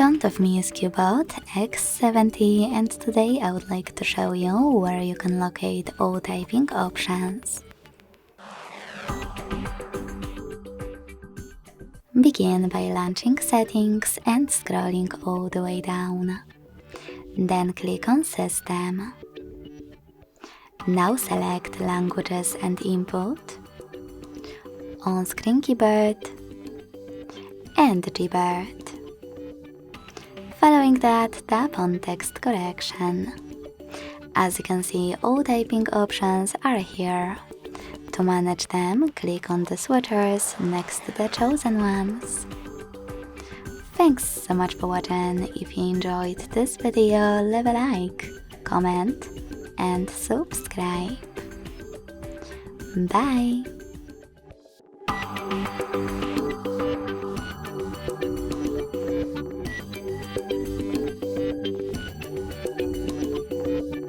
front of me is Cubot X70 and today I would like to show you where you can locate all typing options. Begin by launching Settings and scrolling all the way down. Then click on System. Now select Languages and Input, On-Screen Keyboard and Gboard. Following that, tap on Text Correction. As you can see, all typing options are here. To manage them, click on the switchers next to the chosen ones. Thanks so much for watching. If you enjoyed this video, leave a like, comment and subscribe. Bye!